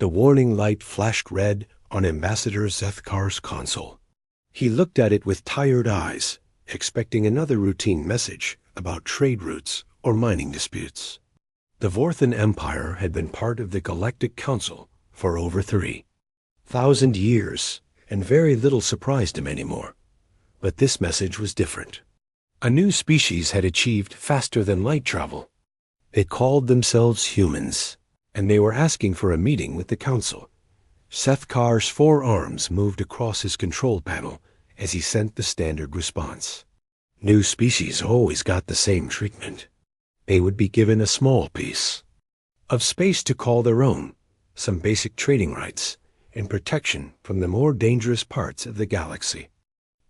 The warning light flashed red on Ambassador Zethkar's console. He looked at it with tired eyes, expecting another routine message about trade routes or mining disputes. The Vorthan Empire had been part of the Galactic Council for over 3,000 years, and very little surprised him anymore. But this message was different. A new species had achieved faster-than-light travel. They called themselves humans, and they were asking for a meeting with the Council. Zethkar's 4 arms moved across his control panel as he sent the standard response. New species always got the same treatment. They would be given a small piece of space to call their own, some basic trading rights, and protection from the more dangerous parts of the galaxy.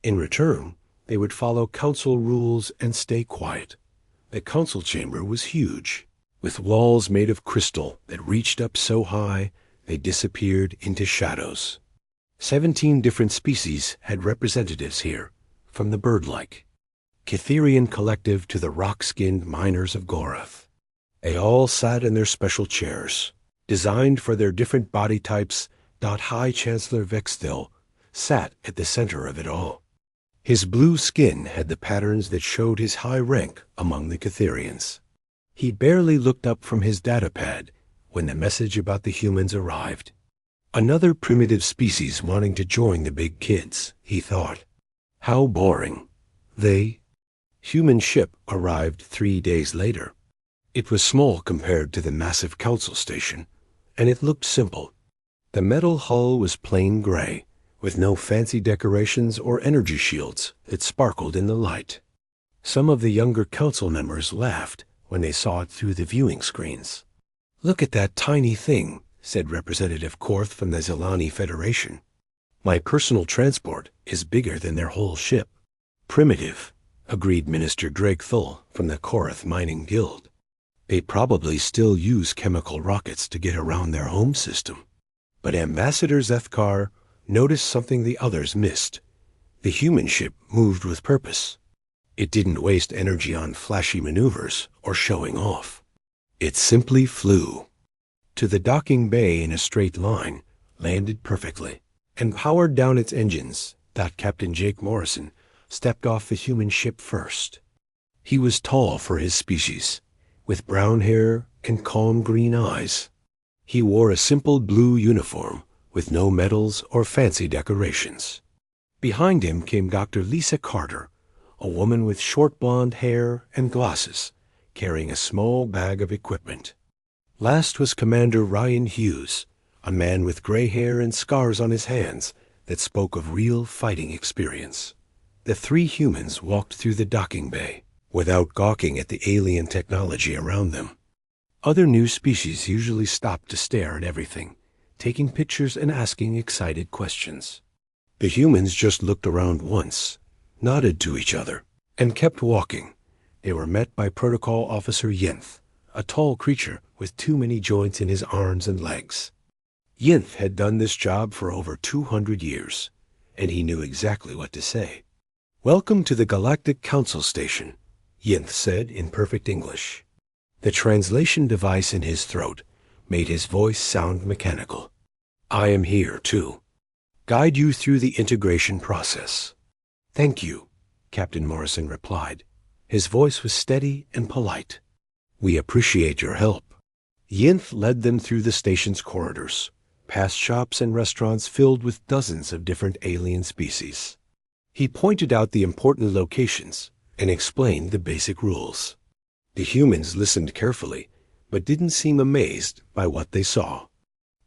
In return, they would follow Council rules and stay quiet. The Council chamber was huge, with walls made of crystal that reached up so high they disappeared into shadows. 17 different species had representatives here, from the bird-like Cytherian collective to the rock-skinned miners of Gorath. They all sat in their special chairs, designed for their different body types. High Chancellor Vexthil sat at the center of it all. His blue skin had the patterns that showed his high rank among the Cytherians. He barely looked up from his datapad when the message about the humans arrived. Another primitive species wanting to join the big kids, he thought. How boring. Human ship arrived 3 days later. It was small compared to the massive Council station, and it looked simple. The metal hull was plain gray, with no fancy decorations or energy shields that sparkled in the light. Some of the younger Council members laughed when they saw it through the viewing screens. "Look at that tiny thing," said Representative Korth from the Zelani Federation. "My personal transport is bigger than their whole ship." "Primitive," agreed Minister Drake Thull from the Korath Mining Guild. "They probably still use chemical rockets to get around their home system." But Ambassador Zethkar noticed something the others missed. The human ship moved with purpose. It didn't waste energy on flashy maneuvers or showing off. It simply flew to the docking bay in a straight line, landed perfectly, and powered down its engines. Captain Jake Morrison stepped off the human ship first. He was tall for his species, with brown hair and calm green eyes. He wore a simple blue uniform with no medals or fancy decorations. Behind him came Dr. Lisa Carter, a woman with short blonde hair and glasses, carrying a small bag of equipment. Last was Commander Ryan Hughes, a man with gray hair and scars on his hands that spoke of real fighting experience. The 3 humans walked through the docking bay without gawking at the alien technology around them. Other new species usually stopped to stare at everything, taking pictures and asking excited questions. The humans just looked around once, nodded to each other, and kept walking. They were met by Protocol Officer Yinth, a tall creature with too many joints in his arms and legs. Yinth had done this job for over 200 years, and he knew exactly what to say. "Welcome to the Galactic Council Station," Yinth said in perfect English. The translation device in his throat made his voice sound mechanical. "I am here, too. Guide you through the integration process." "Thank you," Captain Morrison replied. His voice was steady and polite. "We appreciate your help." Yinth led them through the station's corridors, past shops and restaurants filled with dozens of different alien species. He pointed out the important locations and explained the basic rules. The humans listened carefully, but didn't seem amazed by what they saw.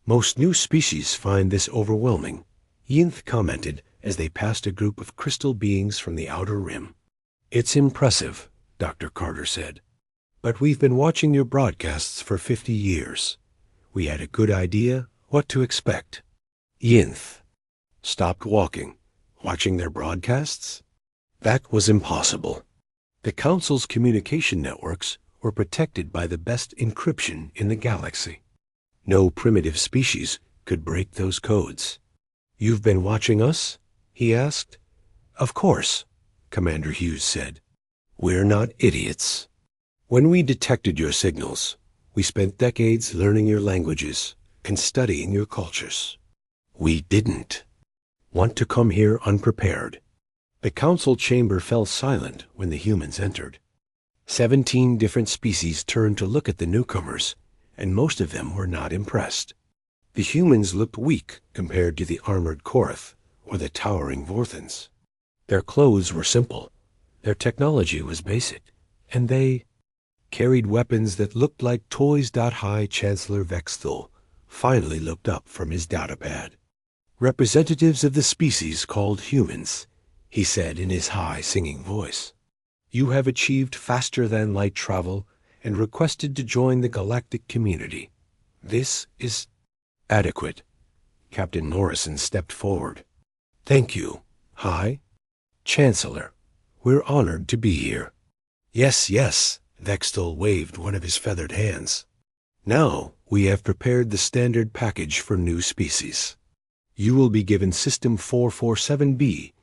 "Most new species find this overwhelming," Yinth commented as they passed a group of crystal beings from the outer rim. "It's impressive," Dr. Carter said. "But we've been watching your broadcasts for 50 years. We had a good idea what to expect." Yinth stopped walking, watching their broadcasts. That was impossible. The Council's communication networks were protected by the best encryption in the galaxy. No primitive species could break those codes. "You've been watching us?" he asked. "Of course," Commander Hughes said. "We're not idiots. When we detected your signals, we spent decades learning your languages, and studying your cultures. We didn't want to come here unprepared. The council chamber fell silent when the humans entered. 17 different species turned to look at the newcomers, and most of them were not impressed. The humans looked weak compared to the armored Korath or the towering Vorthans. Their clothes were simple, their technology was basic, and they carried weapons that looked like toys. High Chancellor Vexthul finally looked up from his datapad. Representatives of the species called humans, he said in his high singing voice. You have achieved faster than light travel and requested to join the galactic community. This is adequate. Captain Morrison stepped forward. Thank you, High Chancellor. We're honored to be here. Yes, yes, Vexthul waved one of his feathered hands. Now we have prepared the standard package for new species. You will be given System 447B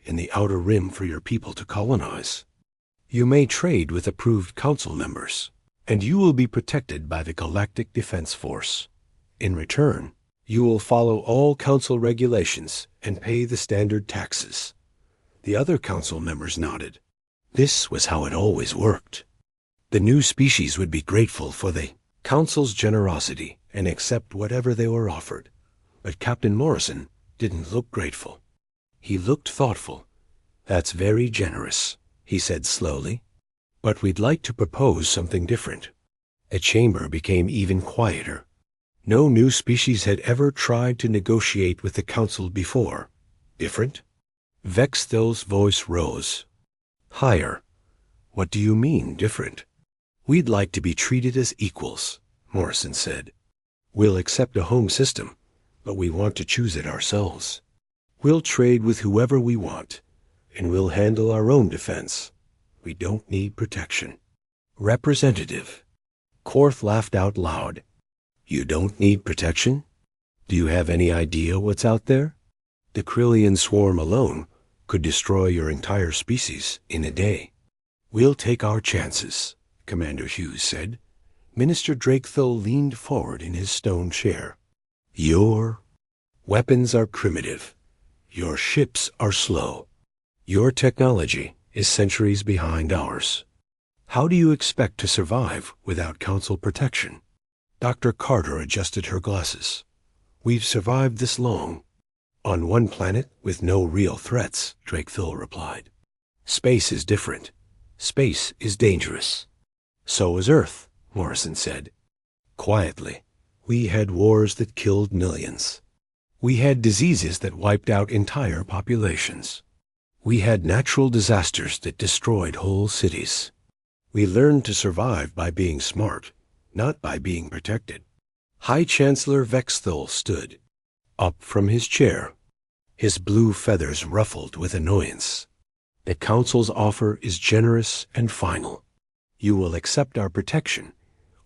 in the Outer Rim for your people to colonize. You may trade with approved council members, and you will be protected by the Galactic Defense Force. In return, you will follow all council regulations and pay the standard taxes. The other council members nodded. This was how it always worked. The new species would be grateful for the council's generosity and accept whatever they were offered. But Captain Morrison didn't look grateful. He looked thoughtful. That's very generous, he said slowly. But we'd like to propose something different. A chamber became even quieter. No new species had ever tried to negotiate with the council before. Different? Vexthul's voice rose. Higher. What do you mean, different? We'd like to be treated as equals, Morrison said. We'll accept a home system, but we want to choose it ourselves. We'll trade with whoever we want, and we'll handle our own defense. We don't need protection. Representative. Korth laughed out loud. You don't need protection? Do you have any idea what's out there? The Krillian swarm alone could destroy your entire species in a day. We'll take our chances, Commander Hughes said. Minister Drakethul leaned forward in his stone chair. Your weapons are primitive. Your ships are slow. Your technology is centuries behind ours. How do you expect to survive without council protection? Dr. Carter adjusted her glasses. We've survived this long. On one planet with no real threats, Drakethul replied. Space is different. Space is dangerous. So is Earth, Morrison said. Quietly, we had wars that killed millions. We had diseases that wiped out entire populations. We had natural disasters that destroyed whole cities. We learned to survive by being smart, not by being protected. High Chancellor Vexthul stood up from his chair, his blue feathers ruffled with annoyance. The Council's offer is generous and final. You will accept our protection,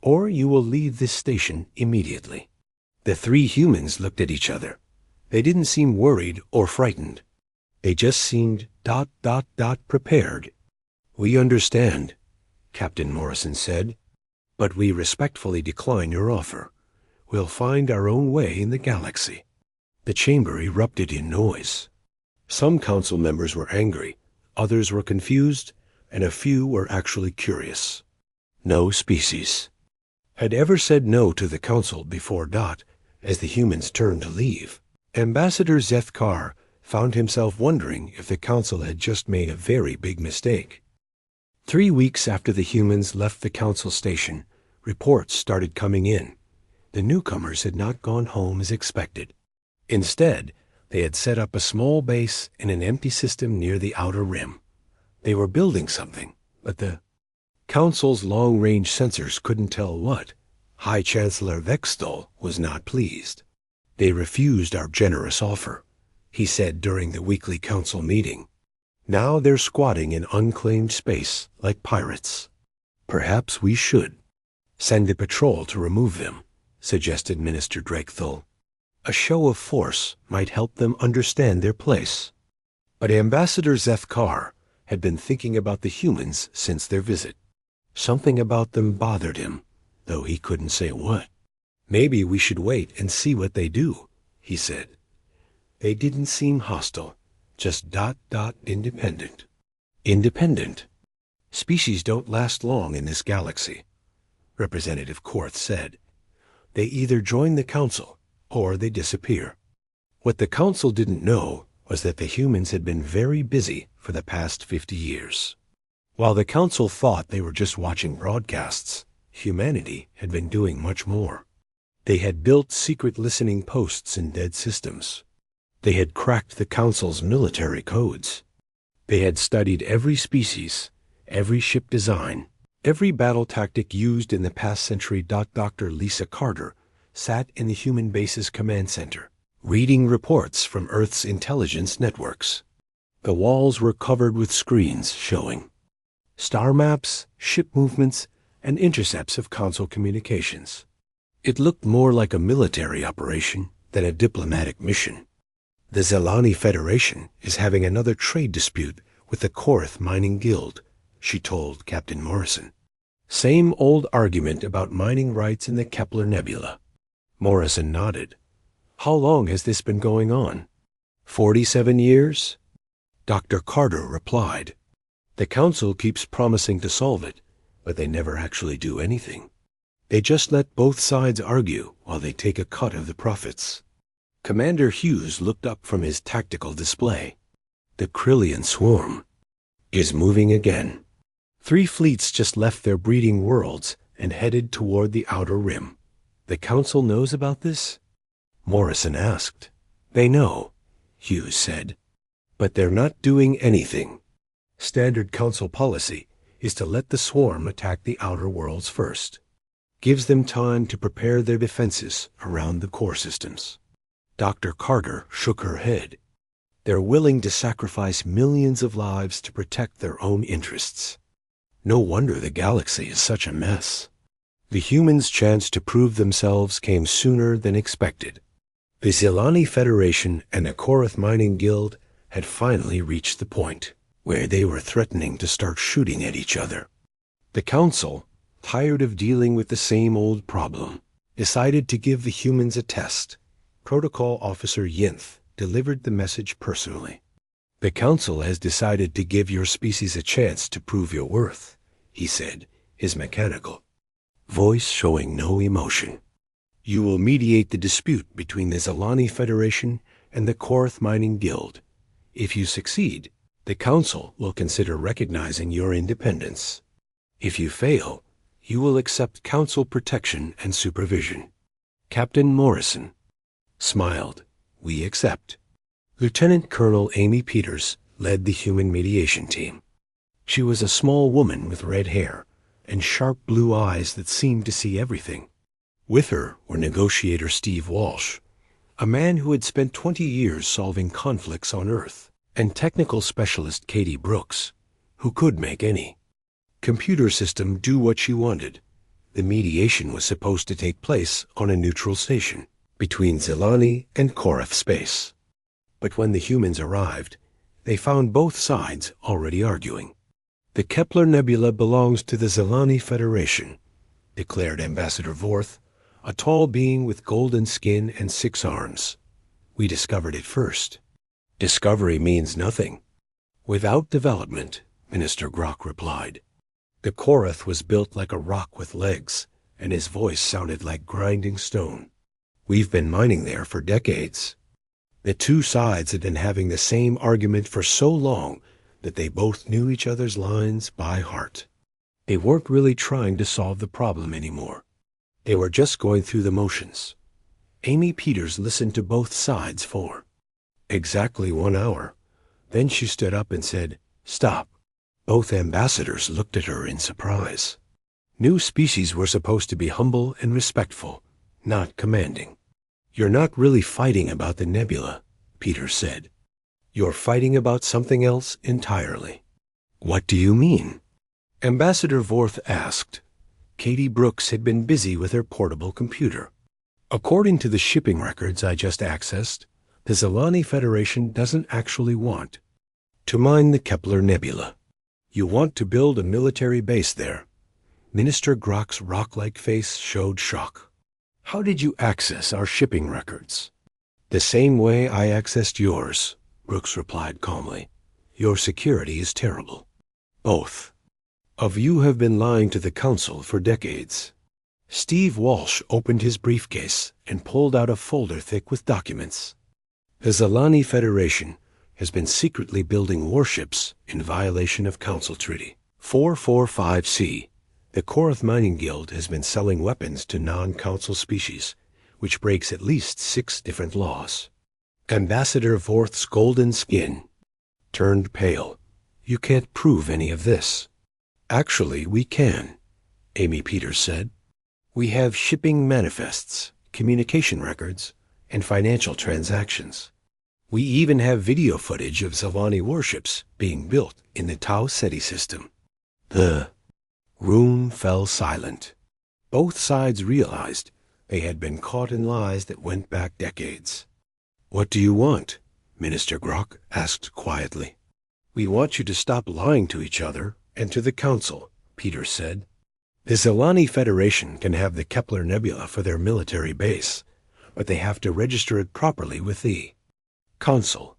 or you will leave this station immediately. The three humans looked at each other. They didn't seem worried or frightened. They just seemed ... prepared. We understand, Captain Morrison said, but we respectfully decline your offer. We'll find our own way in the galaxy. The chamber erupted in noise. Some council members were angry, others were confused, and a few were actually curious. No species had ever said no to the council before. As the humans turned to leave, Ambassador Zethkar found himself wondering if the council had just made a very big mistake. 3 weeks after the humans left the council station, reports started coming in. The newcomers had not gone home as expected. Instead, they had set up a small base in an empty system near the Outer Rim. They were building something, but the council's long-range sensors couldn't tell what. High Chancellor Vexthul was not pleased. They refused our generous offer, he said during the weekly council meeting. Now they're squatting in unclaimed space like pirates. Perhaps we should send a patrol to remove them, suggested Minister Drakethul. A show of force might help them understand their place. But Ambassador Zethkar had been thinking about the humans since their visit. Something about them bothered him, though he couldn't say what. Maybe we should wait and see what they do, he said. They didn't seem hostile, just independent. Independent. Species don't last long in this galaxy, Representative Korth said. They either join the Council or they disappear. What the Council didn't know was that the humans had been very busy for the past 50 years. While the Council thought they were just watching broadcasts, humanity had been doing much more. They had built secret listening posts in dead systems. They had cracked the Council's military codes. They had studied every species, every ship design, every battle tactic used in the past century. Dr. Lisa Carter sat in the human base's command center, reading reports from Earth's intelligence networks. The walls were covered with screens showing star maps, ship movements, and intercepts of Council communications. It looked more like a military operation than a diplomatic mission. The Zelani Federation is having another trade dispute with the Korth Mining Guild, she told Captain Morrison. Same old argument about mining rights in the Kepler Nebula. Morrison nodded. How long has this been going on? 47 years? Dr. Carter replied. The Council keeps promising to solve it, but they never actually do anything. They just let both sides argue while they take a cut of the profits. Commander Hughes looked up from his tactical display. The Krillian swarm is moving again. 3 fleets just left their breeding worlds and headed toward the outer rim. The Council knows about this? Morrison asked. They know, Hughes said, but they're not doing anything. Standard Council policy is to let the swarm attack the outer worlds first. Gives them time to prepare their defenses around the core systems. Dr. Carter shook her head. They're willing to sacrifice millions of lives to protect their own interests. No wonder the galaxy is such a mess. The humans' chance to prove themselves came sooner than expected. The Zelani Federation and the Korth Mining Guild had finally reached the point where they were threatening to start shooting at each other. The Council, tired of dealing with the same old problem, decided to give the humans a test. Protocol Officer Yinth delivered the message personally. The Council has decided to give your species a chance to prove your worth, he said, his mechanical voice showing no emotion. You will mediate the dispute between the Zelani Federation and the Korth Mining Guild. If you succeed, the Council will consider recognizing your independence. If you fail, you will accept Council protection and supervision. Captain Morrison smiled. We accept. Lieutenant Colonel Amy Peters led the human mediation team. She was a small woman with red hair and sharp blue eyes that seemed to see everything. With her were negotiator Steve Walsh, a man who had spent 20 years solving conflicts on Earth, and technical specialist Katie Brooks, who could make any computer system do what she wanted. The mediation was supposed to take place on a neutral station between Zelani and Korth space. But when the humans arrived, they found both sides already arguing. The Kepler Nebula belongs to the Zelani Federation, declared Ambassador Vorth, a tall being with golden skin and 6 arms. We discovered it first. Discovery means nothing. Without development, Minister Grok replied. The Korth was built like a rock with legs, and his voice sounded like grinding stone. We've been mining there for decades. The two sides had been having the same argument for so long that they both knew each other's lines by heart. They weren't really trying to solve the problem anymore. They were just going through the motions. Amy Peters listened to both sides for exactly 1 hour. Then she stood up and said, "Stop." Both ambassadors looked at her in surprise. New species were supposed to be humble and respectful, not commanding. You're not really fighting about the nebula, Peters said. You're fighting about something else entirely. What do you mean? Ambassador Vorth asked. Katie Brooks had been busy with her portable computer. According to the shipping records I just accessed, the Zelani Federation doesn't actually want to mine the Kepler Nebula. You want to build a military base there. Minister Grok's rock-like face showed shock. How did you access our shipping records? The same way I accessed yours, Brooks replied calmly. Your security is terrible. Both of you have been lying to the Council for decades. Steve Walsh opened his briefcase and pulled out a folder thick with documents. The Zalani Federation has been secretly building warships in violation of Council Treaty 445C. The Korath Mining Guild has been selling weapons to non-Council species, which breaks at least 6 different laws. Ambassador Vorth's golden skin turned pale. You can't prove any of this. Actually, we can, Amy Peters said. We have shipping manifests, communication records, and financial transactions. We even have video footage of Zalani warships being built in the Tau Ceti system. The room fell silent. Both sides realized they had been caught in lies that went back decades. What do you want? Minister Grok asked quietly. We want you to stop lying to each other and to the Council, Peters said. The Zalani Federation can have the Kepler Nebula for their military base, but they have to register it properly with the Council.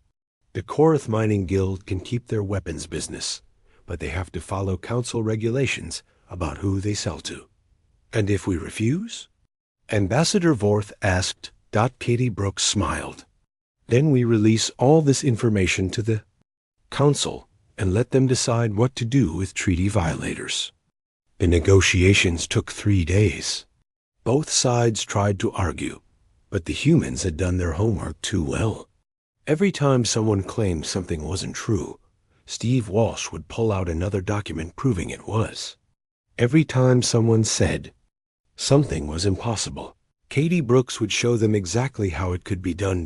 The Korath Mining Guild can keep their weapons business, but they have to follow Council regulations about who they sell to. And if we refuse? Ambassador Vorth asked. Katie Brooks smiled. Then we release all this information to the Council and let them decide what to do with treaty violators. The negotiations took 3 days. Both sides tried to argue, but the humans had done their homework too well. Every time someone claimed something wasn't true, Steve Walsh would pull out another document proving it was. Every time someone said something was impossible, Katie Brooks would show them exactly how it could be done.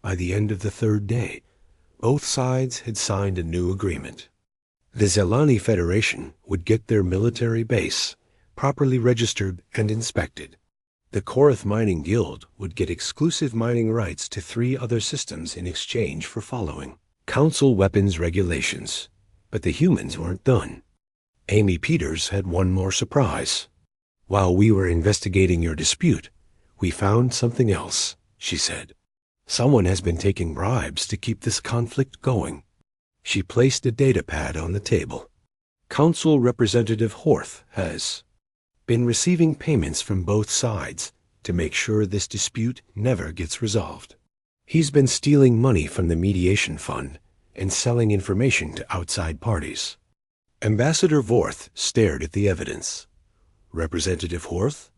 By the end of the 3rd day, both sides had signed a new agreement. The Zalani Federation would get their military base properly registered and inspected. The Korath Mining Guild would get exclusive mining rights to 3 other systems in exchange for following Council weapons regulations. But the humans weren't done. Amy Peters had one more surprise. While we were investigating your dispute, we found something else, she said. Someone has been taking bribes to keep this conflict going. She placed a data pad on the table. Council Representative Horth has been receiving payments from both sides to make sure this dispute never gets resolved. He's been stealing money from the mediation fund and selling information to outside parties. Ambassador Vorth stared at the evidence. Representative Horth?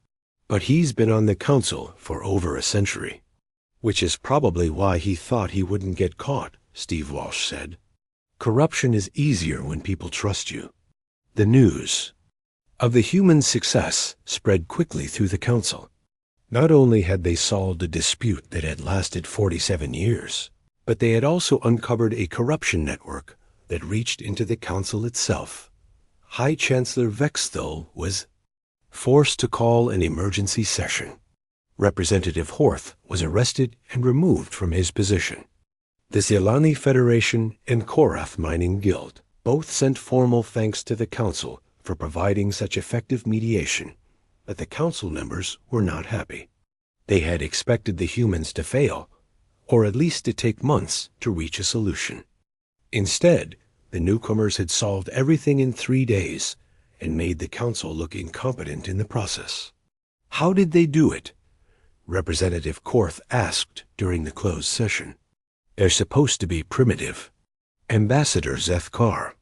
But he's been on the Council for over a century. Which is probably why he thought he wouldn't get caught, Steve Walsh said. Corruption is easier when people trust you. The news of the human success spread quickly through the Council. Not only had they solved a dispute that had lasted 47 years, but they had also uncovered a corruption network that reached into the Council itself. High Chancellor Vexthal was forced to call an emergency session. Representative Horth was arrested and removed from his position. The Zalani Federation and Korath Mining Guild both sent formal thanks to the Council for providing such effective mediation, but the Council members were not happy. They had expected the humans to fail, or at least to take months to reach a solution. Instead, the newcomers had solved everything in 3 days and made the Council look incompetent in the process. How did they do it? Representative Korth asked during the closed session. They're supposed to be primitive. Ambassador Zethkar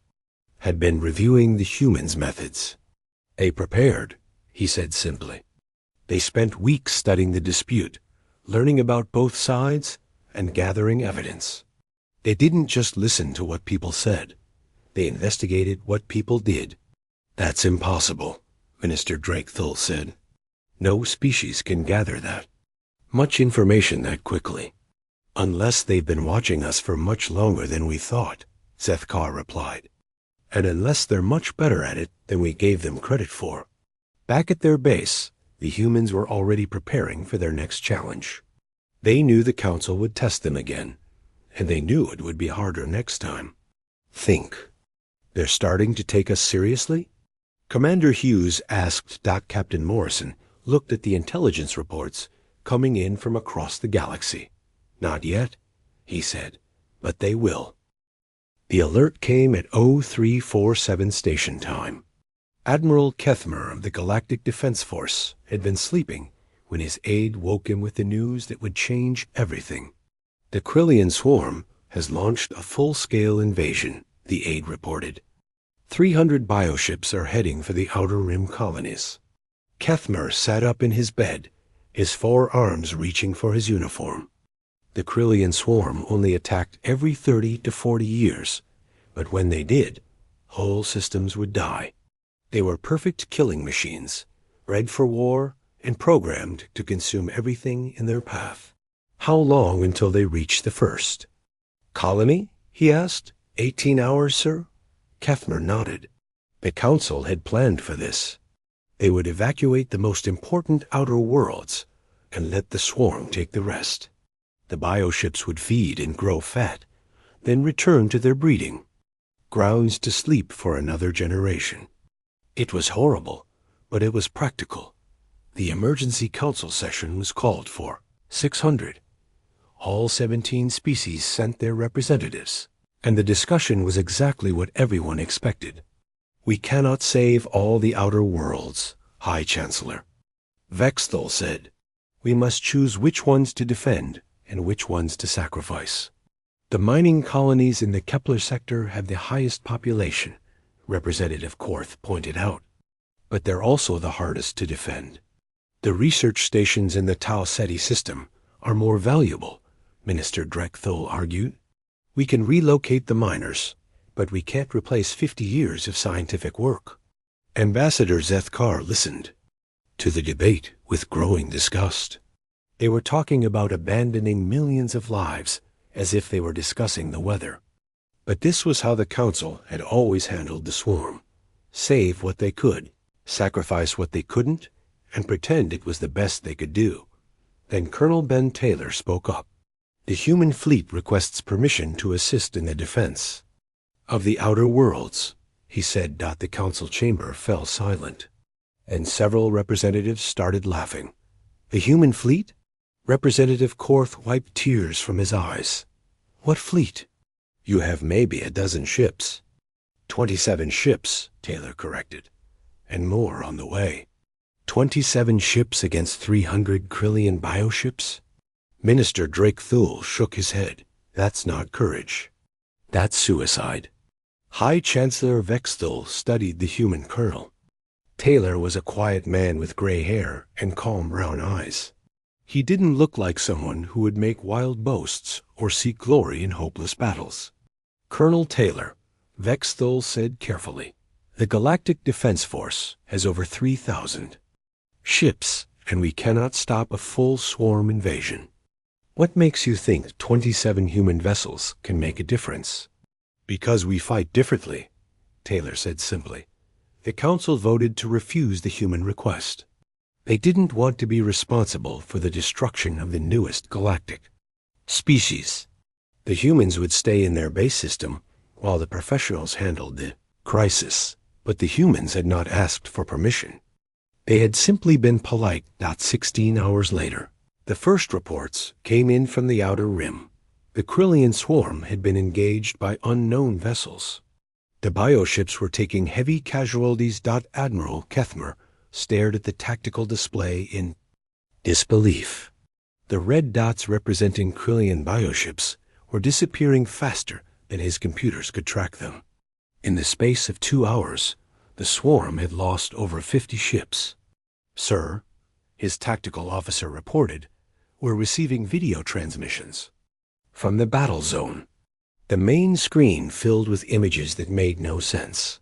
had been reviewing the humans' methods. Prepared, he said simply. They spent weeks studying the dispute, learning about both sides, and gathering evidence. They didn't just listen to what people said. They investigated what people did. That's impossible, Minister Drakethul said. No species can gather that much information that quickly. Unless they've been watching us for much longer than we thought, Zethkar replied. And unless they're much better at it than we gave them credit for. Back at their base, the humans were already preparing for their next challenge. They knew the Council would test them again, and they knew it would be harder next time. Think. They're starting to take us seriously? Commander Hughes asked Captain Morrison, looked at the intelligence reports coming in from across the galaxy. "Not yet," he said, "but they will." The alert came at 0347 station time. Admiral Kethmer of the Galactic Defense Force had been sleeping when his aide woke him with the news that would change everything. "The Krillian swarm has launched a full-scale invasion," the aide reported. 300 bioships are heading for the Outer Rim colonies. Kethmer sat up in his bed, his 4 arms reaching for his uniform. The Krillian swarm only attacked every 30 to 40 years, but when they did, whole systems would die. They were perfect killing machines, bred for war and programmed to consume everything in their path. "How long until they reach the first colony?" he asked. 18 hours, sir?" Kethmer nodded. The Council had planned for this. They would evacuate the most important outer worlds and let the swarm take the rest. The bioships would feed and grow fat, then return to their breeding grounds to sleep for another generation. It was horrible, but it was practical. The emergency council session was called for. 600. All 17 species sent their representatives, and the discussion was exactly what everyone expected. "We cannot save all the outer worlds, High Chancellor," Vexthal said. "We must choose which ones to defend and which ones to sacrifice. The mining colonies in the Kepler sector have the highest population," Representative Korth pointed out. "But they're also the hardest to defend. The research stations in the Tau Ceti system are more valuable," Minister Drechthol argued. "We can relocate the miners, but we can't replace 50 years of scientific work." Ambassador Zethkar listened to the debate with growing disgust. They were talking about abandoning millions of lives as if they were discussing the weather. But this was how the Council had always handled the swarm. Save what they could, sacrifice what they couldn't, and pretend it was the best they could do. Then Colonel Ben Taylor spoke up. "The human fleet requests permission to assist in the defense of the outer worlds," he said. The council chamber fell silent, and several representatives started laughing. "The human fleet?" Representative Korth wiped tears from his eyes. "What fleet?" "You have maybe a dozen ships." 27 ships, Taylor corrected, "and more on the way." 27 ships against 300 Krillian bioships? Minister Drake Thule shook his head. "That's not courage. That's suicide." High Chancellor Vexthal studied the human colonel. Taylor was a quiet man with gray hair and calm brown eyes. He didn't look like someone who would make wild boasts or seek glory in hopeless battles. "Colonel Taylor," Vexthal said carefully, "the Galactic Defense Force has over 3,000 ships, and we cannot stop a full swarm invasion. What makes you think 27 human vessels can make a difference?" "Because we fight differently," Taylor said simply. The council voted to refuse the human request. They didn't want to be responsible for the destruction of the newest galactic species. The humans would stay in their base system while the professionals handled the crisis. But the humans had not asked for permission. They had simply been polite. 16 hours later, the first reports came in from the Outer Rim. The Krillian swarm had been engaged by unknown vessels. The bioships were taking heavy casualties. Admiral Kethmer stared at the tactical display in disbelief. The red dots representing Krillian bioships were disappearing faster than his computers could track them. In the space of 2 hours, the swarm had lost over 50 ships. "Sir," his tactical officer reported, "we're receiving video transmissions from the battle zone." The main screen filled with images that made no sense.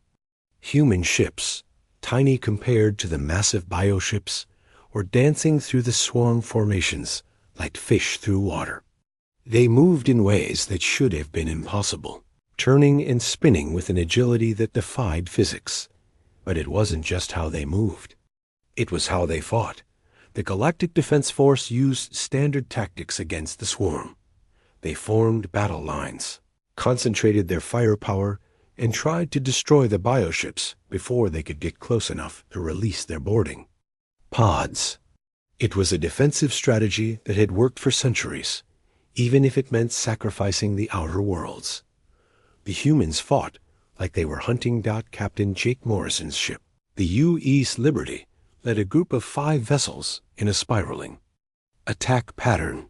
Human ships, tiny compared to the massive bioships, were dancing through the swarm formations like fish through water. They moved in ways that should have been impossible, turning and spinning with an agility that defied physics. But it wasn't just how they moved. It was how they fought. The Galactic Defense Force used standard tactics against the swarm. They formed battle lines, concentrated their firepower, and tried to destroy the bioships before they could get close enough to release their boarding Pods. It was a defensive strategy that had worked for centuries, even if it meant sacrificing the outer worlds. The humans fought like they were hunting down Captain Jake Morrison's ship. The U.S. Liberty led a group of 5 vessels in a spiraling attack pattern.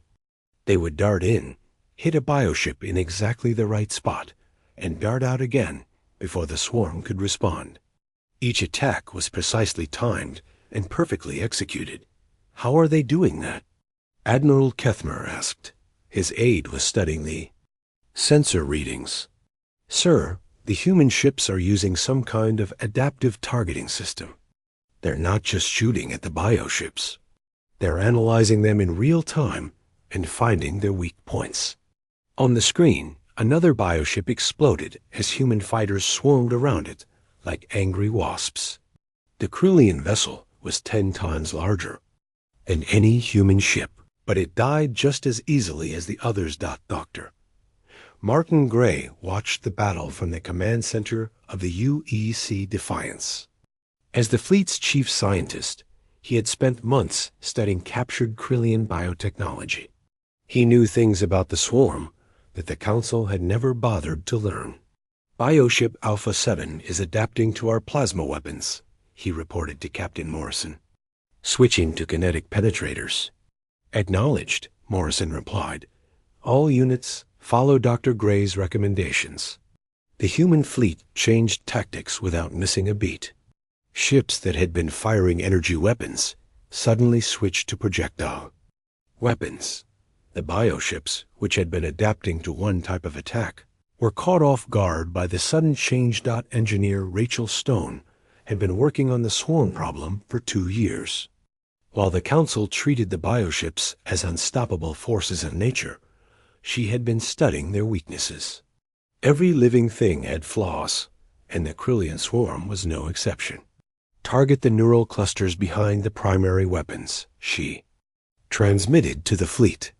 They would dart in, hit a bioship in exactly the right spot, and dart out again before the swarm could respond. Each attack was precisely timed and perfectly executed. How are they doing that? Admiral Kethmer asked. His aide was studying the sensor readings. Sir, the human ships are using some kind of adaptive targeting system. They're not just shooting at the bioships. They're analyzing them in real time and finding their weak points. On the screen, another bioship exploded as human fighters swarmed around it like angry wasps. The Krullian vessel was 10 times larger than any human ship, but it died just as easily as the others. Doctor Martin Gray watched the battle from the command center of the UEC Defiance. As the fleet's chief scientist, he had spent months studying captured Krullian biotechnology. He knew things about the swarm that the Council had never bothered to learn. Bioship Alpha 7 is adapting to our plasma weapons, he reported to Captain Morrison. Switching to kinetic penetrators. Acknowledged, Morrison replied. All units follow Dr. Gray's recommendations. The human fleet changed tactics without missing a beat. Ships that had been firing energy weapons suddenly switched to projectile weapons. The bioships, which had been adapting to one type of attack, were caught off guard by the sudden change. Engineer Rachel Stone had been working on the swarm problem for 2 years. While the Council treated the bioships as unstoppable forces of nature, she had been studying their weaknesses. Every living thing had flaws, and the Krullian swarm was no exception. Target the neural clusters behind the primary weapons, she transmitted to the fleet.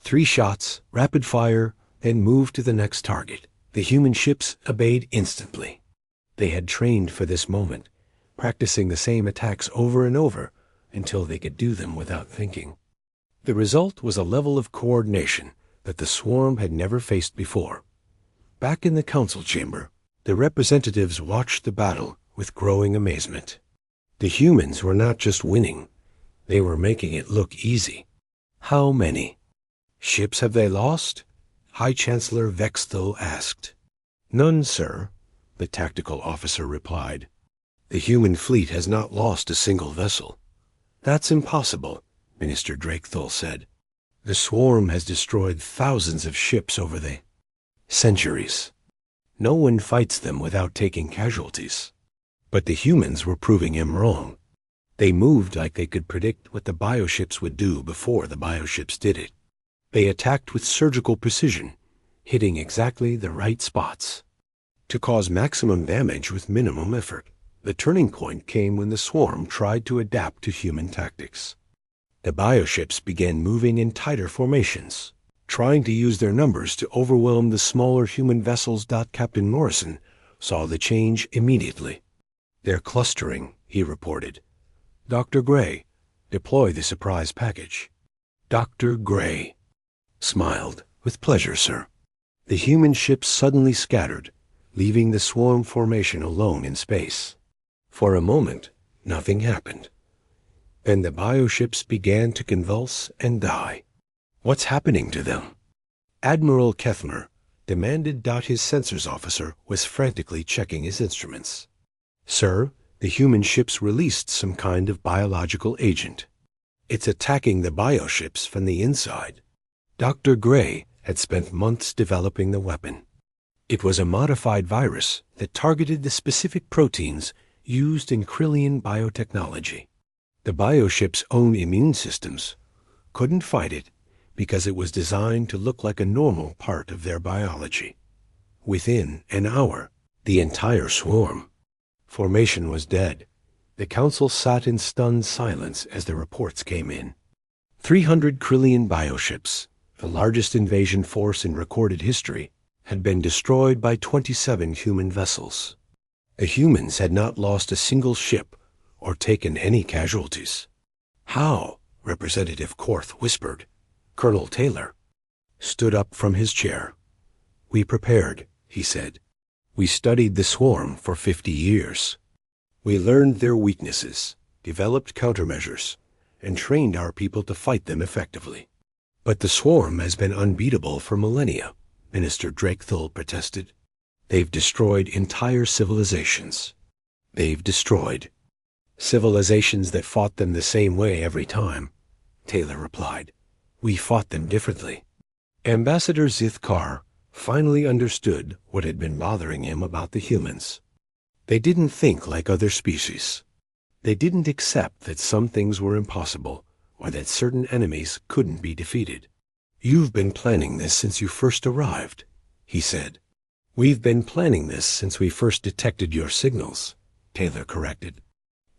3 shots, rapid fire, then move to the next target. The human ships obeyed instantly. They had trained for this moment, practicing the same attacks over and over until they could do them without thinking. The result was a level of coordination that the swarm had never faced before. Back in the council chamber, the representatives watched the battle with growing amazement. The humans were not just winning, they were making it look easy. How many ships have they lost? High Chancellor Vexthal asked. None, sir, the tactical officer replied. The human fleet has not lost a single vessel. That's impossible, Minister Drakethal said. The swarm has destroyed thousands of ships over the centuries. No one fights them without taking casualties. But the humans were proving him wrong. They moved like they could predict what the bioships would do before the bioships did it. They attacked with surgical precision, hitting exactly the right spots to cause maximum damage with minimum effort. The turning point came when the swarm tried to adapt to human tactics. The bioships began moving in tighter formations, trying to use their numbers to overwhelm the smaller human vessels. Captain Morrison saw the change immediately. They're clustering, he reported. Dr. Gray, deploy the surprise package. Dr. Gray smiled. With pleasure, sir. The human ships suddenly scattered, leaving the swarm formation alone in space. For a moment, nothing happened. Then the bioships began to convulse and die. What's happening to them? Admiral Kethmer demanded. His sensors officer was frantically checking his instruments. Sir, the human ships released some kind of biological agent. It's attacking the bioships from the inside. Dr. Gray had spent months developing the weapon. It was a modified virus that targeted the specific proteins used in Krullian biotechnology. The bioships' own immune systems couldn't fight it because it was designed to look like a normal part of their biology. Within an hour, the entire swarm formation was dead. The council sat in stunned silence as the reports came in. 300 Krullian bioships, the largest invasion force in recorded history, had been destroyed by 27 human vessels. The humans had not lost a single ship or taken any casualties. How? Representative Korth whispered. Colonel Taylor stood up from his chair. We prepared, he said. We studied the swarm for 50 years. We learned their weaknesses, developed countermeasures, and trained our people to fight them effectively. But the swarm has been unbeatable for millennia, Minister Drakethul protested. They've destroyed entire civilizations. They've destroyed civilizations that fought them the same way every time, Taylor replied. We fought them differently. Ambassador Zithkar finally understood what had been bothering him about the humans. They didn't think like other species. They didn't accept that some things were impossible or that certain enemies couldn't be defeated. You've been planning this since you first arrived, he said. We've been planning this since we first detected your signals, Taylor corrected.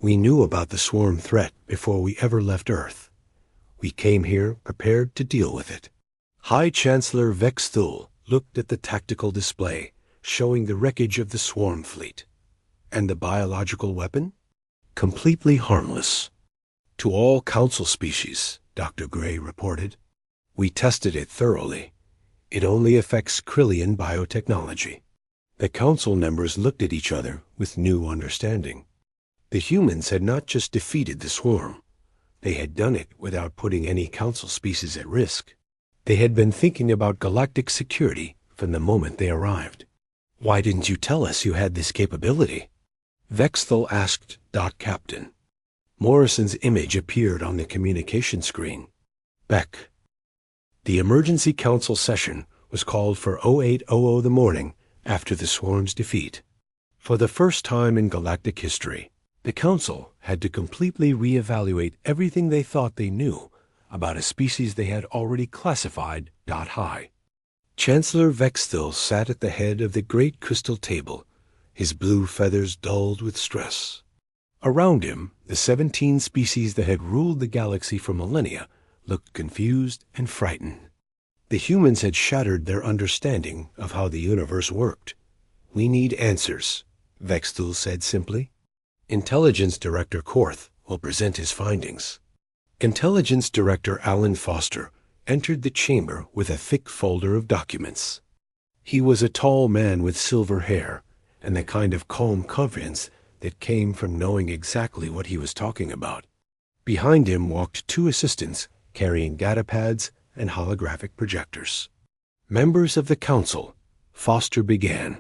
We knew about the swarm threat before we ever left Earth. We came here prepared to deal with it. High Chancellor Vexthul looked at the tactical display showing the wreckage of the swarm fleet. And the biological weapon? Completely harmless. To all council species, Dr. Gray reported. We tested it thoroughly. It only affects Krillian biotechnology. The council members looked at each other with new understanding. The humans had not just defeated the swarm. They had done it without putting any council species at risk. They had been thinking about galactic security from the moment they arrived. Why didn't you tell us you had this capability? Vexthul asked Captain. Morrison's image appeared on the communication screen. Beck. The emergency council session was called for 0800 the morning after the swarm's defeat. For the first time in galactic history, the council had to completely reevaluate everything they thought they knew about a species they had already classified high. Chancellor Vexthul sat at the head of the great crystal table, his blue feathers dulled with stress. Around him, the 17 species that had ruled the galaxy for millennia looked confused and frightened. The humans had shattered their understanding of how the universe worked. We need answers, Vexthul said simply. Intelligence Director Korth will present his findings. Intelligence Director Alan Foster entered the chamber with a thick folder of documents. He was a tall man with silver hair and the kind of calm confidence that came from knowing exactly what he was talking about. Behind him walked 2 assistants carrying datapads and holographic projectors. Members of the council, Foster began.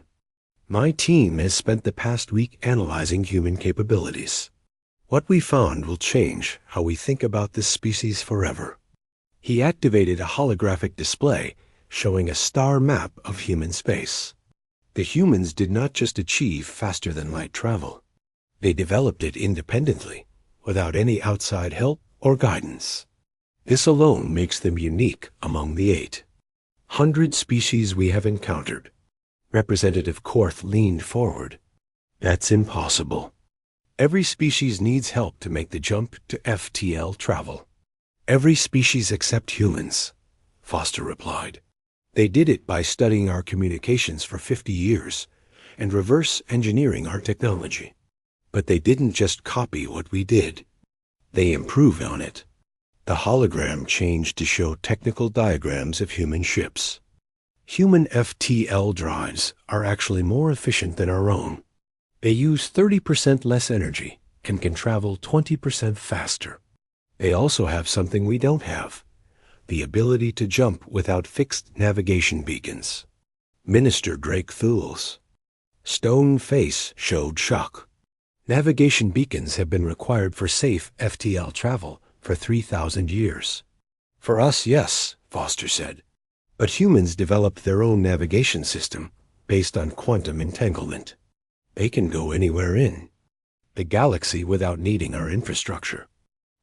My team has spent the past week analyzing human capabilities. What we found will change how we think about this species forever. He activated a holographic display showing a star map of human space. The humans did not just achieve faster-than-light travel. They developed it independently, without any outside help or guidance. This alone makes them unique among the 800 species we have encountered. Representative Korth leaned forward. That's impossible. Every species needs help to make the jump to FTL travel. Every species except humans, Foster replied. They did it by studying our communications for 50 years and reverse engineering our technology. But they didn't just copy what we did. They improved on it. The hologram changed to show technical diagrams of human ships. Human FTL drives are actually more efficient than our own. They use 30% less energy and can travel 20% faster. They also have something we don't have, the ability to jump without fixed navigation beacons. Minister Drakethul's stone face showed shock. Navigation beacons have been required for safe FTL travel for 3,000 years. For us, yes, Foster said. But humans developed their own navigation system based on quantum entanglement. They can go anywhere in the galaxy without needing our infrastructure.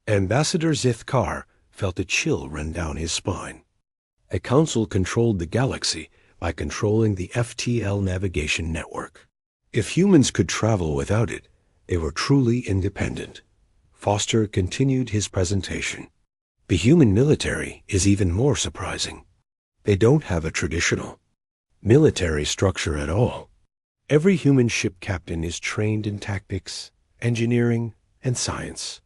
Ambassador Zithkar felt a chill run down his spine. A council controlled the galaxy by controlling the FTL navigation network. If humans could travel without it, they were truly independent. Foster continued his presentation. The human military is even more surprising. They don't have a traditional military structure at all. Every human ship captain is trained in tactics, engineering, and science.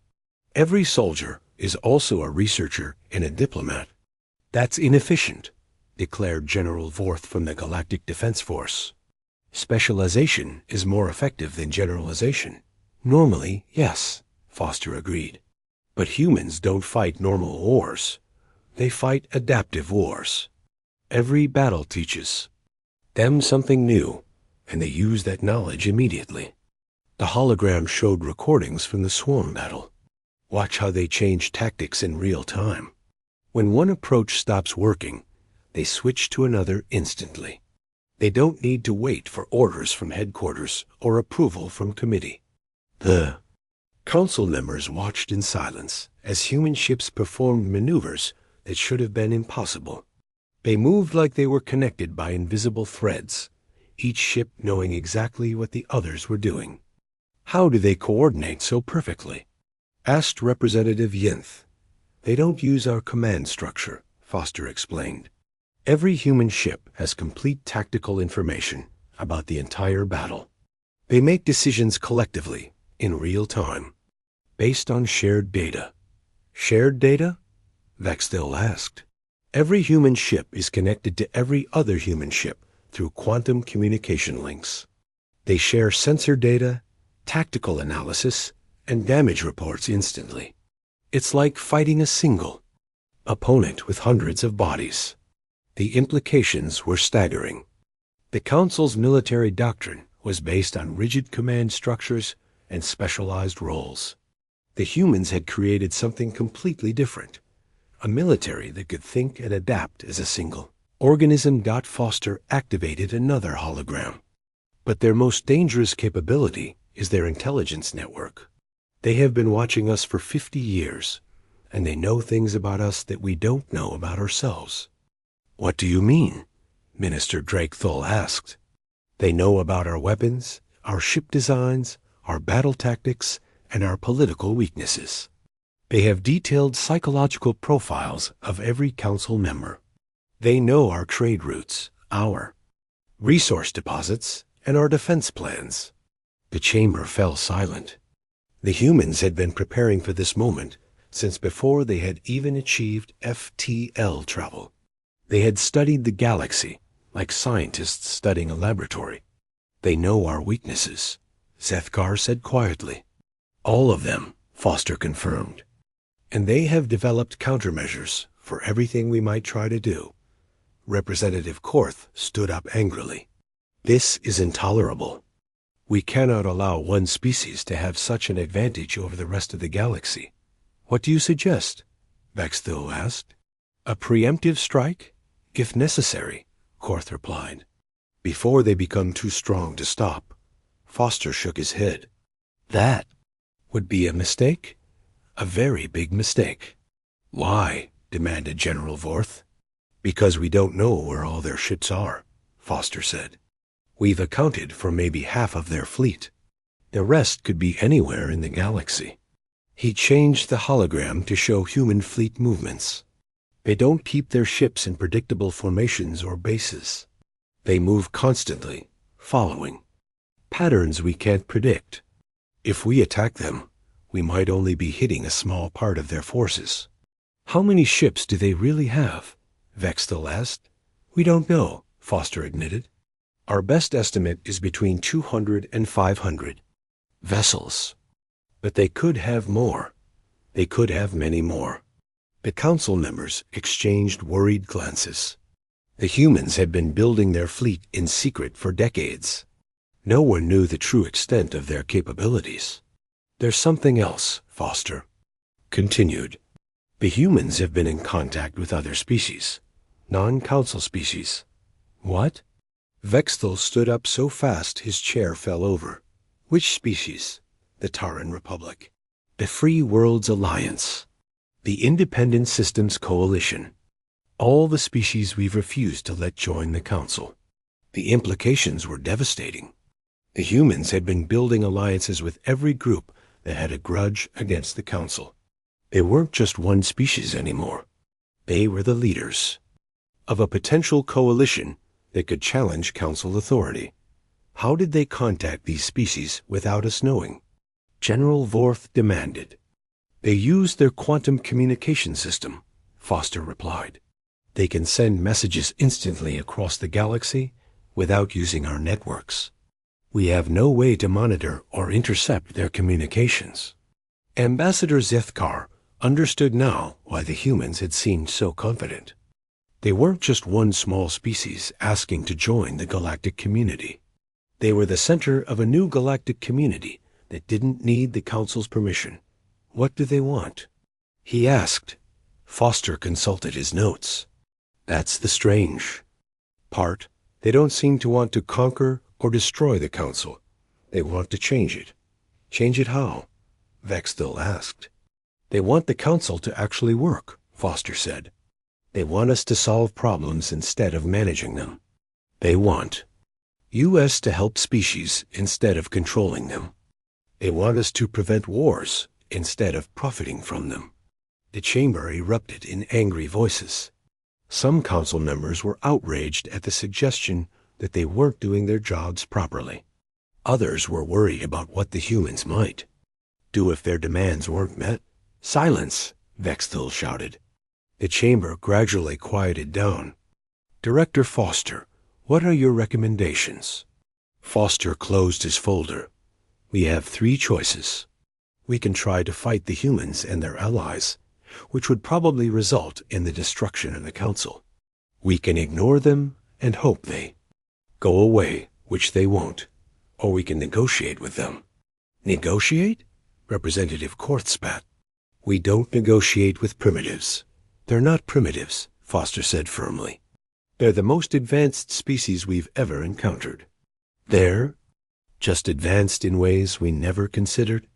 Every soldier is also a researcher and a diplomat. That's inefficient, declared General Vorth from the Galactic Defense Force. Specialization is more effective than generalization. Normally, yes, Foster agreed. But humans don't fight normal wars. They fight adaptive wars. Every battle teaches them something new, and they use that knowledge immediately. The hologram showed recordings from the swarm battle. Watch how they change tactics in real time. When one approach stops working, they switch to another instantly. They don't need to wait for orders from headquarters or approval from committee. The council members watched in silence as human ships performed maneuvers that should have been impossible. They moved like they were connected by invisible threads, each ship knowing exactly what the others were doing. How do they coordinate so perfectly? Asked Representative Yinth. They don't use our command structure, Foster explained. Every human ship has complete tactical information about the entire battle. They make decisions collectively, in real time, based on shared data. Shared data? Vextil asked. Every human ship is connected to every other human ship through quantum communication links. They share sensor data, tactical analysis, and damage reports instantly. It's like fighting a single opponent with hundreds of bodies. The implications were staggering. The Council's military doctrine was based on rigid command structures and specialized roles. The humans had created something completely different, a military that could think and adapt as a single organism. Foster activated another hologram. But their most dangerous capability is their intelligence network. They have been watching us for 50 years, and they know things about us that we don't know about ourselves. What do you mean? Minister Drakethul asked. They know about our weapons, our ship designs, our battle tactics, and our political weaknesses. They have detailed psychological profiles of every council member. They know our trade routes, our resource deposits, and our defense plans. The chamber fell silent. The humans had been preparing for this moment since before they had even achieved FTL travel. They had studied the galaxy like scientists studying a laboratory. They know our weaknesses, Zethkar said quietly. All of them, Foster confirmed. And they have developed countermeasures for everything we might try to do. Representative Korth stood up angrily. This is intolerable. We cannot allow one species to have such an advantage over the rest of the galaxy. What do you suggest? Vexthil asked. A preemptive strike, if necessary, Korth replied. Before they become too strong to stop. Foster shook his head. That would be a mistake? A very big mistake. Why? Demanded General Vorth. Because we don't know where all their ships are, Foster said. We've accounted for maybe half of their fleet. The rest could be anywhere in the galaxy. He changed the hologram to show human fleet movements. They don't keep their ships in predictable formations or bases. They move constantly, following patterns we can't predict. If we attack them, we might only be hitting a small part of their forces. How many ships do they really have? Vexthil asked. We don't know, Foster admitted. Our best estimate is between 200 and 500 vessels. But they could have more. They could have many more. The council members exchanged worried glances. The humans had been building their fleet in secret for decades. No one knew the true extent of their capabilities. There's something else, Foster continued. The humans have been in contact with other species, non-council species. What? Vexthil stood up so fast his chair fell over. Which species? The Taran Republic. The Free Worlds Alliance. The Independent Systems Coalition. All the species we've refused to let join the Council. The implications were devastating. The humans had been building alliances with every group that had a grudge against the Council. They weren't just one species anymore. They were the leaders of a potential coalition that could challenge Council authority. How did they contact these species without us knowing? General Vorth demanded. They use their quantum communication system, Foster replied. They can send messages instantly across the galaxy without using our networks. We have no way to monitor or intercept their communications. Ambassador Zethkar understood now why the humans had seemed so confident. They weren't just one small species asking to join the galactic community. They were the center of a new galactic community that didn't need the Council's permission. What do they want? He asked. Foster consulted his notes. That's the strange part. They don't seem to want to conquer or destroy the Council. They want to change it. Change it how? Vexthil asked. They want the Council to actually work, Foster said. They want us to solve problems instead of managing them. They want U.S. to help species instead of controlling them. They want us to prevent wars instead of profiting from them. The chamber erupted in angry voices. Some council members were outraged at the suggestion that they weren't doing their jobs properly. Others were worried about what the humans might do if their demands weren't met. Silence, Vexthil shouted. The chamber gradually quieted down. Director Foster, what are your recommendations? Foster closed his folder. We have 3 choices. We can try to fight the humans and their allies, which would probably result in the destruction of the Council. We can ignore them and hope they go away, which they won't. Or we can negotiate with them. Negotiate? Representative Korth spat. We don't negotiate with primitives. They're not primitives, Foster said firmly. They're the most advanced species we've ever encountered. They're just advanced in ways we never considered.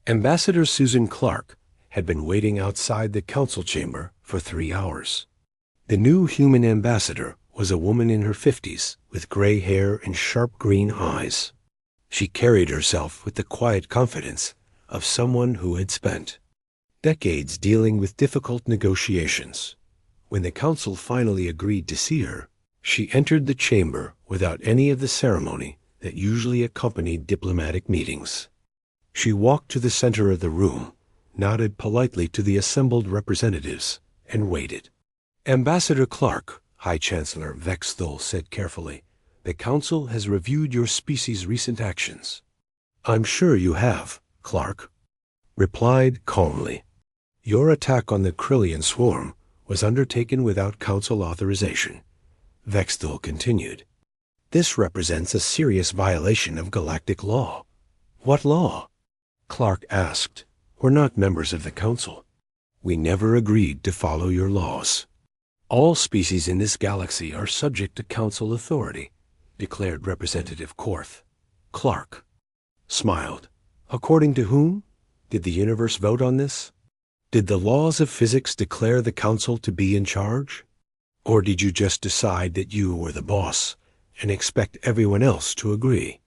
Ambassador Susan Clark had been waiting outside the council chamber for 3 hours. The new human ambassador was a woman in her 50s with gray hair and sharp green eyes. She carried herself with the quiet confidence of someone who had spent decades dealing with difficult negotiations. When the council finally agreed to see her, she entered the chamber without any of the ceremony that usually accompanied diplomatic meetings. She walked to the center of the room, nodded politely to the assembled representatives, and waited. Ambassador Clark, High Chancellor Vexthil said carefully, the Council has reviewed your species' recent actions. I'm sure you have, Clark replied calmly. Your attack on the Krillian swarm was undertaken without Council authorization. Vexthil continued. This represents a serious violation of galactic law. What law? Clark asked. We're not members of the Council. We never agreed to follow your laws. All species in this galaxy are subject to Council authority, declared Representative Korth. Clark smiled. According to whom? Did the universe vote on this? Did the laws of physics declare the Council to be in charge? Or did you just decide that you were the boss and expect everyone else to agree?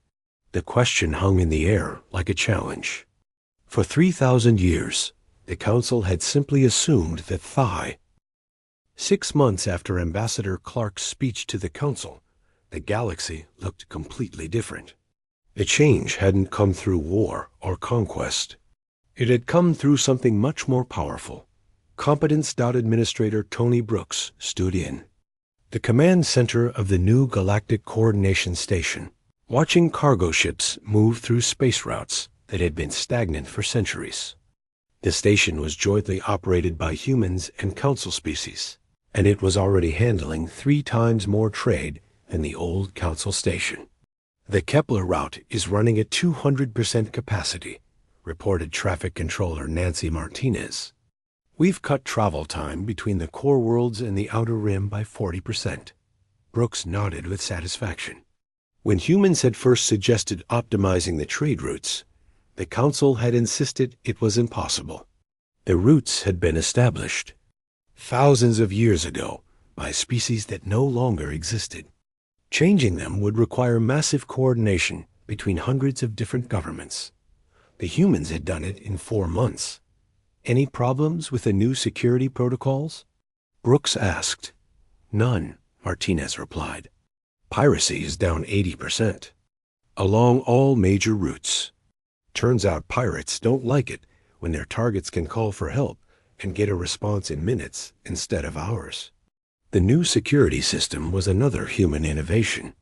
The question hung in the air like a challenge. For 3,000 years, the Council had simply assumed that Phi. 6 months after Ambassador Clark's speech to the Council, the galaxy looked completely different. The change hadn't come through war or conquest. It had come through something much more powerful. Competence. Administrator Tony Brooks stood in the command center of the new Galactic Coordination Station, watching cargo ships move through space routes that had been stagnant for centuries. The station was jointly operated by humans and Council species, and it was already handling 3 times more trade than the old Council station. The Kepler route is running at 200% capacity, reported Traffic Controller Nancy Martinez. We've cut travel time between the core worlds and the outer rim by 40%. Brooks nodded with satisfaction. When humans had first suggested optimizing the trade routes, the Council had insisted it was impossible. The routes had been established thousands of years ago by species that no longer existed. Changing them would require massive coordination between hundreds of different governments. The humans had done it in 4 months. Any problems with the new security protocols? Brooks asked. None, Martinez replied. Piracy is down 80%, along all major routes. Turns out pirates don't like it when their targets can call for help and get a response in minutes instead of hours. The new security system was another human innovation.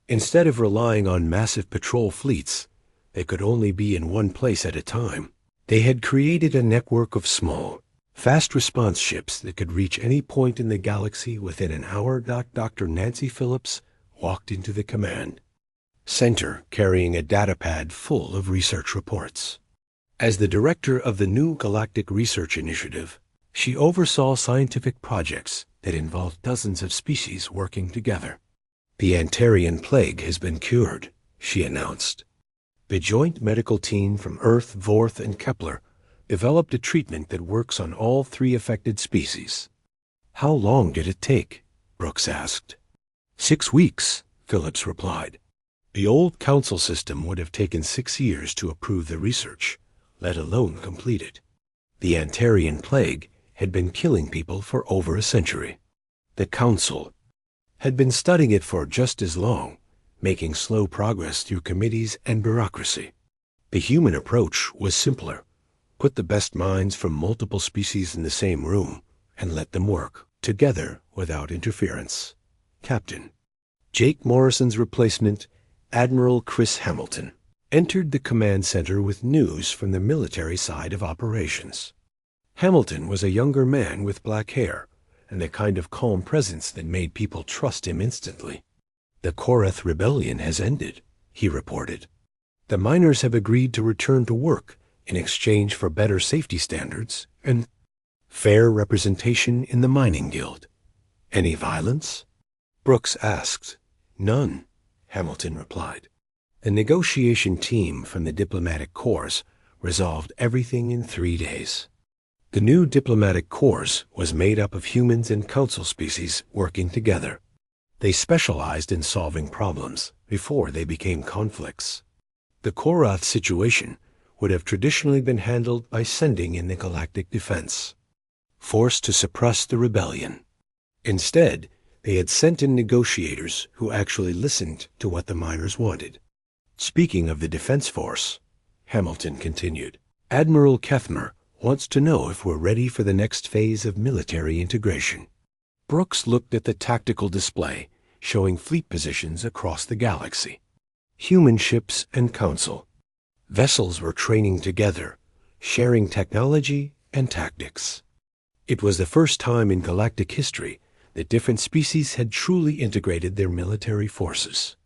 Instead of relying on massive patrol fleets, they could only be in one place at a time. They had created a network of small, fast response ships that could reach any point in the galaxy within an hour. Dr. Nancy Phillips walked into the command center carrying a datapad full of research reports. As the director of the new Galactic Research Initiative, she oversaw scientific projects that involved dozens of species working together. The Antarian plague has been cured, she announced. The joint medical team from Earth, Vorth, and Kepler developed a treatment that works on all 3 affected species. How long did it take? Brooks asked. 6 weeks, Phillips replied. The old council system would have taken 6 years to approve the research, let alone complete it. The Antarian plague had been killing people for over a century. The council had been studying it for just as long, making slow progress through committees and bureaucracy. The human approach was simpler. Put the best minds from multiple species in the same room and let them work together without interference. Captain Jake Morrison's replacement, Admiral Chris Hamilton, entered the command center with news from the military side of operations. Hamilton was a younger man with black hair and the kind of calm presence that made people trust him instantly. The Korath rebellion has ended, he reported. The miners have agreed to return to work in exchange for better safety standards and fair representation in the mining guild. Any violence? Brooks asked. None, Hamilton replied. The negotiation team from the diplomatic corps resolved everything in 3 days. The new diplomatic corps was made up of humans and council species working together. They specialized in solving problems before they became conflicts. The Korath situation would have traditionally been handled by sending in the Galactic Defense Force to suppress the rebellion. Instead, they had sent in negotiators who actually listened to what the miners wanted. Speaking of the Defense Force, Hamilton continued, Admiral Kethmer wants to know if we're ready for the next phase of military integration. Brooks looked at the tactical display showing fleet positions across the galaxy. Human ships and council. Vessels were training together, sharing technology and tactics. It was the first time in galactic history that different species had truly integrated their military forces.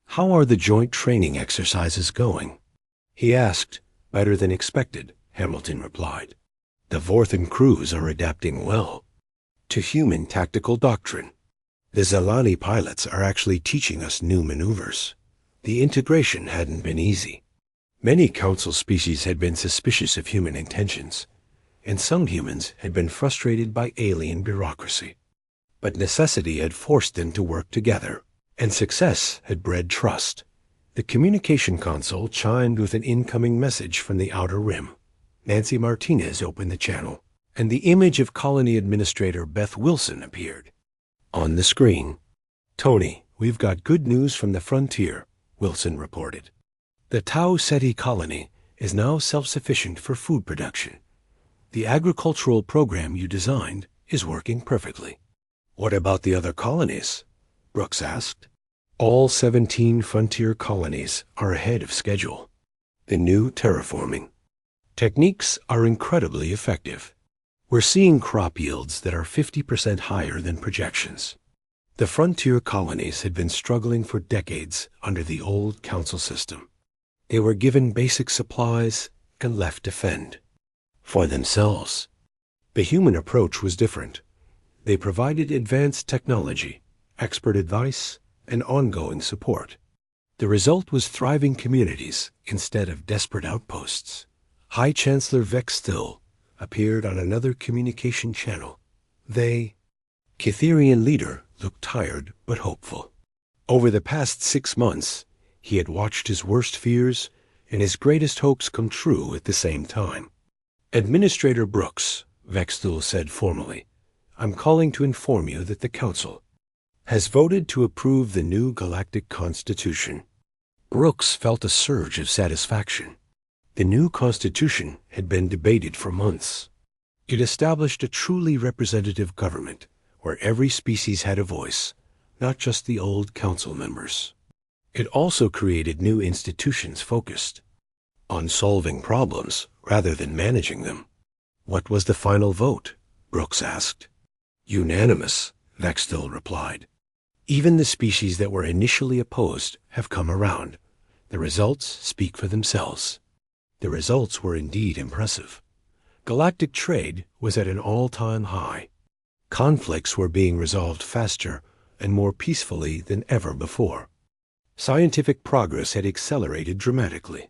How are the joint training exercises going? He asked. Better than expected, Hamilton replied. The Vorthan crews are adapting well to human tactical doctrine. The Zelani pilots are actually teaching us new maneuvers. The integration hadn't been easy. Many council species had been suspicious of human intentions, and some humans had been frustrated by alien bureaucracy. But necessity had forced them to work together, and success had bred trust. The communication console chimed with an incoming message from the Outer Rim. Nancy Martinez opened the channel, and the image of Colony Administrator Beth Wilson appeared. On the screen, Tony, we've got good news from the frontier, Wilson reported. The Tau Ceti colony is now self-sufficient for food production. The agricultural program you designed is working perfectly. What about the other colonies? Brooks asked. All 17 frontier colonies are ahead of schedule. The new terraforming techniques are incredibly effective. We're seeing crop yields that are 50% higher than projections. The frontier colonies had been struggling for decades under the old council system. They were given basic supplies and left to fend for themselves. The human approach was different. They provided advanced technology, expert advice, and ongoing support. The result was thriving communities instead of desperate outposts. High Chancellor Vex Thill appeared on another communication channel. Kitherian leader looked tired but hopeful. Over the past 6 months, he had watched his worst fears and his greatest hopes come true at the same time. Administrator Brooks, Vex Thill said formally, I'm calling to inform you that the Council has voted to approve the new Galactic Constitution. Brooks felt a surge of satisfaction. The new constitution had been debated for months. It established a truly representative government where every species had a voice, not just the old council members. It also created new institutions focused on solving problems rather than managing them. What was the final vote? Brooks asked. Unanimous, Vextil replied. Even the species that were initially opposed have come around. The results speak for themselves. The results were indeed impressive. Galactic trade was at an all-time high. Conflicts were being resolved faster and more peacefully than ever before. Scientific progress had accelerated dramatically.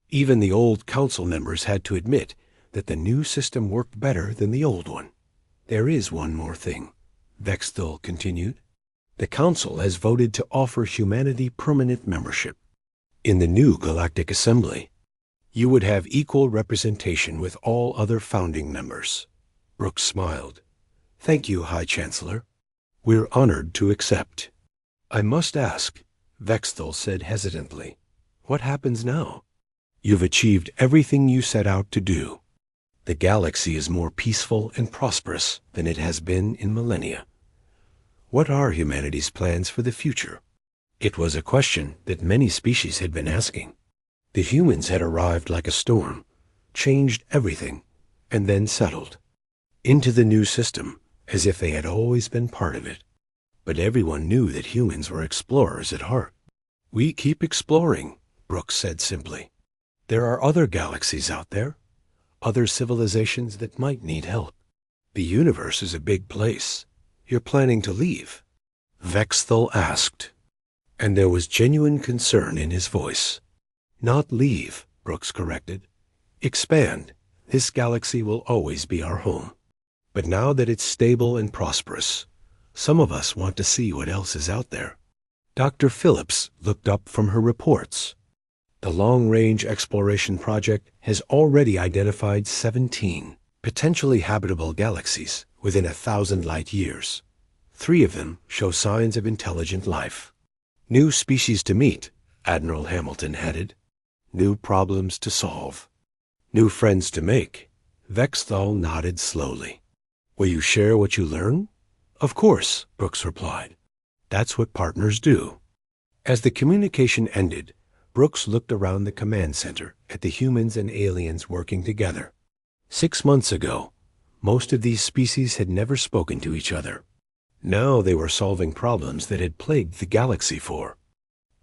Even the old council members had to admit that the new system worked better than the old one. There is one more thing, Vextil continued. The council has voted to offer humanity permanent membership. In the new Galactic Assembly, you would have equal representation with all other founding members. Brooks smiled. Thank you, High Chancellor. We're honored to accept. I must ask, Vextil said hesitantly, what happens now? You've achieved everything you set out to do. The galaxy is more peaceful and prosperous than it has been in millennia. What are humanity's plans for the future? It was a question that many species had been asking. The humans had arrived like a storm, changed everything, and then settled into the new system as if they had always been part of it. But everyone knew that humans were explorers at heart. We keep exploring, Brooks said simply. There are other galaxies out there, other civilizations that might need help. The universe is a big place. You're planning to leave? Vexthal asked, and there was genuine concern in his voice. Not leave, Brooks corrected. Expand. This galaxy will always be our home. But now that it's stable and prosperous, some of us want to see what else is out there. Dr. Phillips looked up from her reports. The Long-Range Exploration Project has already identified 17 potentially habitable galaxies within 1,000 light years. 3 of them show signs of intelligent life. New species to meet, Admiral Hamilton added. New problems to solve. New friends to make. Vexthal nodded slowly. Will you share what you learn? Of course, Brooks replied. That's what partners do. As the communication ended, Brooks looked around the command center at the humans and aliens working together. 6 months ago, most of these species had never spoken to each other. Now they were solving problems that had plagued the galaxy for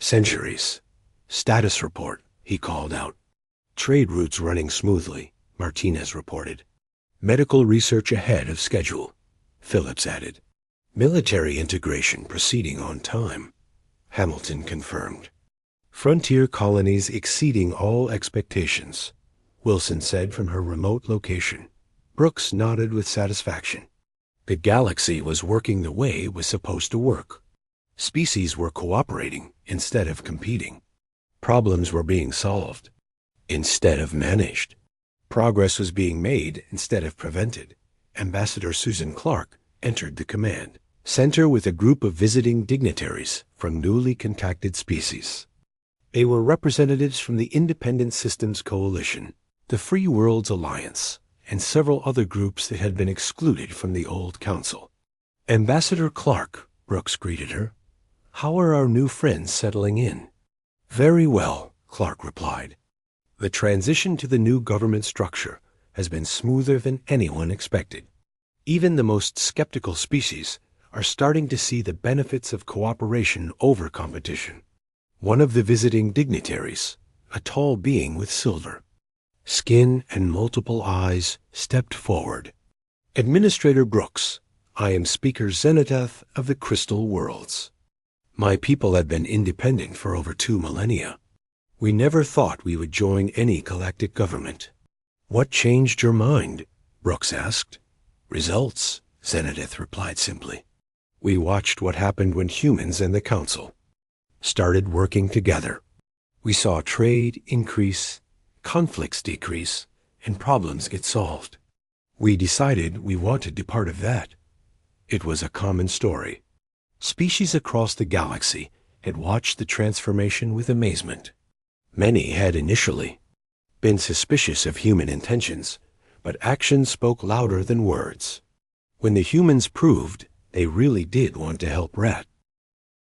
centuries. Status report, he called out. Trade routes running smoothly, Martinez reported. Medical research ahead of schedule, Phillips added. Military integration proceeding on time, Hamilton confirmed. Frontier colonies exceeding all expectations, Wilson said from her remote location. Brooks nodded with satisfaction. The galaxy was working the way it was supposed to work. Species were cooperating instead of competing. Problems were being solved instead of managed. Progress was being made instead of prevented. Ambassador Susan Clark entered the command center with a group of visiting dignitaries from newly contacted species. They were representatives from the Independent Systems Coalition, the Free Worlds Alliance, and several other groups that had been excluded from the old council. Ambassador Clark, Brooks greeted her. How are our new friends settling in? Very well, Clark replied. The transition to the new government structure has been smoother than anyone expected. Even the most skeptical species are starting to see the benefits of cooperation over competition. One of the visiting dignitaries, a tall being with silver skin and multiple eyes, stepped forward. Administrator Brooks, I am Speaker Zenitheth of the Crystal Worlds. My people have been independent for over 2 millennia. We never thought we would join any galactic government. What changed your mind? Brooks asked. Results, Zenitheth replied simply. We watched what happened when humans and the council started working together. We saw trade increase, conflicts decrease, and problems get solved. We decided we wanted to be part of that. It was a common story. Species across the galaxy had watched the transformation with amazement. Many had initially, been suspicious of human intentions, but actions spoke louder than words. When the humans proved they really did want to help Rat,